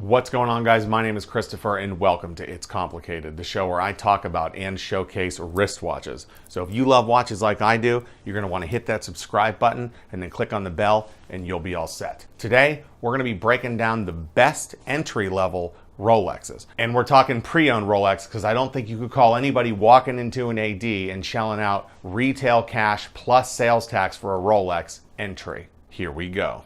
What's going on, guys? My name is Christopher and welcome to It's Complicated, the show where I talk about and showcase wristwatches. So if you love watches like I do, you're going to want to hit that subscribe button and then click on the bell and you'll be all set. Today, we're going to be breaking down the best entry-level Rolexes. And we're talking pre-owned Rolex because I don't think you could call anybody walking into an AD and shelling out retail cash plus sales tax for a Rolex entry. Here we go.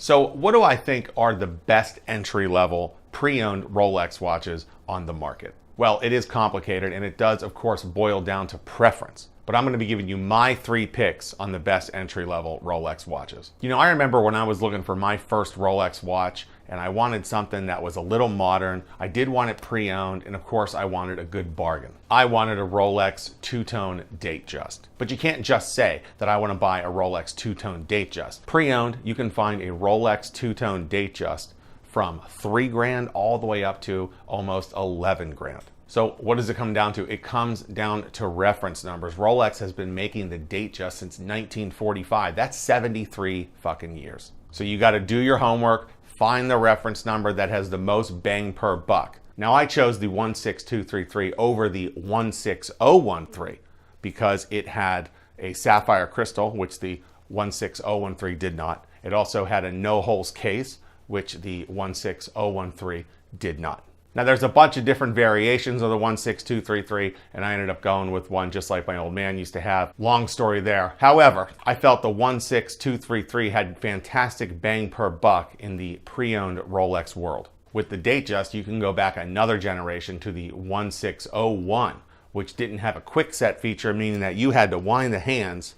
So what do I think are the best entry-level pre-owned Rolex watches on the market? Well, it is complicated and it does, of course, boil down to preference. But I'm going to be giving you my 3 picks on the best entry-level Rolex watches. You know, I remember when I was looking for my first Rolex watch and I wanted something that was a little modern. I did want it pre-owned, and of course I wanted a good bargain. I wanted a Rolex two-tone Datejust. But you can't just say that I want to buy a Rolex two-tone Datejust. Pre-owned, you can find a Rolex two-tone Datejust from $3,000 all the way up to almost $11,000. So what does it come down to? It comes down to reference numbers. Rolex has been making the Datejust since 1945. That's 73 fucking years. So you got to do your homework, find the reference number that has the most bang per buck. Now I chose the 16233 over the 16013 because it had a sapphire crystal, which the 16013 did not. It also had a no holes case, which the 16013 did not. Now there's a bunch of different variations of the 16233 and I ended up going with one just like my old man used to have. Long story there. However, I felt the 16233 had fantastic bang per buck in the pre-owned Rolex world. With the Datejust, you can go back another generation to the 1601, which didn't have a quick set feature, meaning that you had to wind the hands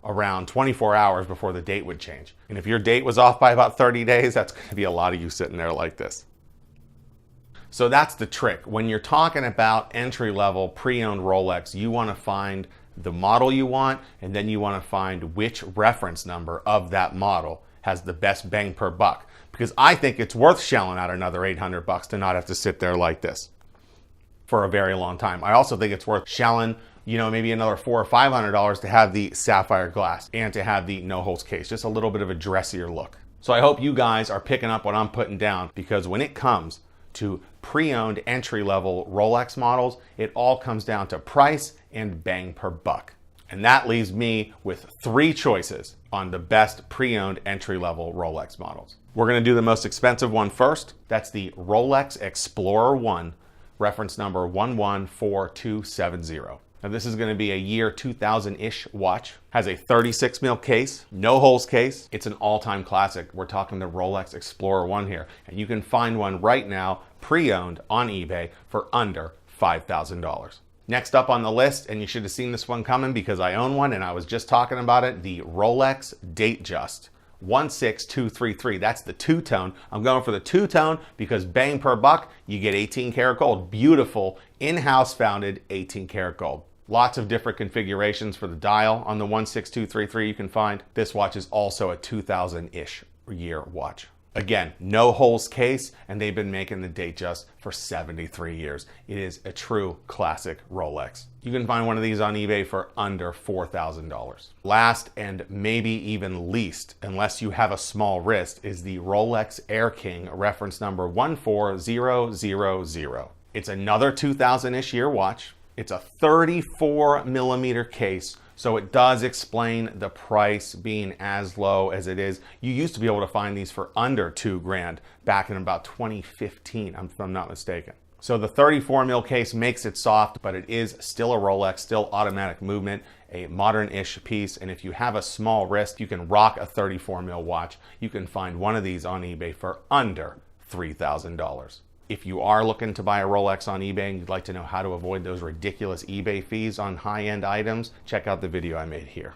around 24 hours before the date would change. And if your date was off by about 30 days, that's going to be a lot of you sitting there like this. So that's the trick. When you're talking about entry-level pre-owned Rolex, you want to find the model you want, and then you want to find which reference number of that model has the best bang per buck. Because I think it's worth shelling out another $800 to not have to sit there like this for a very long time. I also think it's worth shelling, you know, maybe another $400 or $500 to have the sapphire glass and to have the no holes case. Just a little bit of a dressier look. So I hope you guys are picking up what I'm putting down, because when it comes to pre-owned entry-level Rolex models, it all comes down to price and bang per buck. And that leaves me with 3 choices on the best pre-owned entry-level Rolex models. We're going to do the most expensive one first. That's the Rolex Explorer 1, reference number 114270. Now this is going to be a year 2000-ish watch. Has a 36 mil case, no holes case. It's an all-time classic. We're talking the Rolex Explorer 1 here. And you can find one right now pre-owned on eBay for under $5,000. Next up on the list, and you should have seen this one coming because I own one and I was just talking about it, the Rolex Datejust 16233. That's the two-tone. I'm going for the two-tone because bang per buck, you get 18 karat gold. Beautiful, in-house founded 18 karat gold. Lots of different configurations for the dial on the 16233 you can find. This watch is also a 2000-ish year watch. Again, no holes case, and they've been making the Datejust for 73 years. It is a true classic Rolex. You can find one of these on eBay for under $4,000. Last and maybe even least, unless you have a small wrist, is the Rolex Air King reference number 14000. It's another 2000-ish year watch. It's a 34 millimeter case, so it does explain the price being as low as it is. You used to be able to find these for under $2,000 back in about 2015, if I'm not mistaken. So the 34 mil case makes it soft, but it is still a Rolex, still automatic movement, a modern-ish piece. And if you have a small wrist, you can rock a 34 mil watch. You can find one of these on eBay for under $3,000. If you are looking to buy a Rolex on eBay and you'd like to know how to avoid those ridiculous eBay fees on high-end items, check out the video I made here.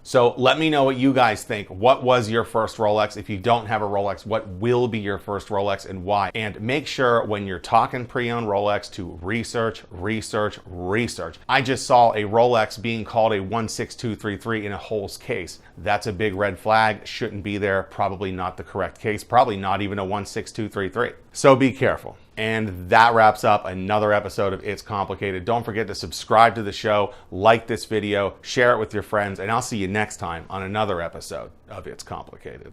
So let me know what you guys think. What was your first Rolex? If you don't have a Rolex, what will be your first Rolex and why? And make sure when you're talking pre-owned Rolex to research, research, research. I just saw a Rolex being called a 16233 in a Holes case. That's a big red flag. Shouldn't be there. Probably not the correct case. Probably not even a 16233. So be careful. And that wraps up another episode of It's Complicated. Don't forget to subscribe to the show, like this video, share it with your friends, and I'll see you next time on another episode of It's Complicated.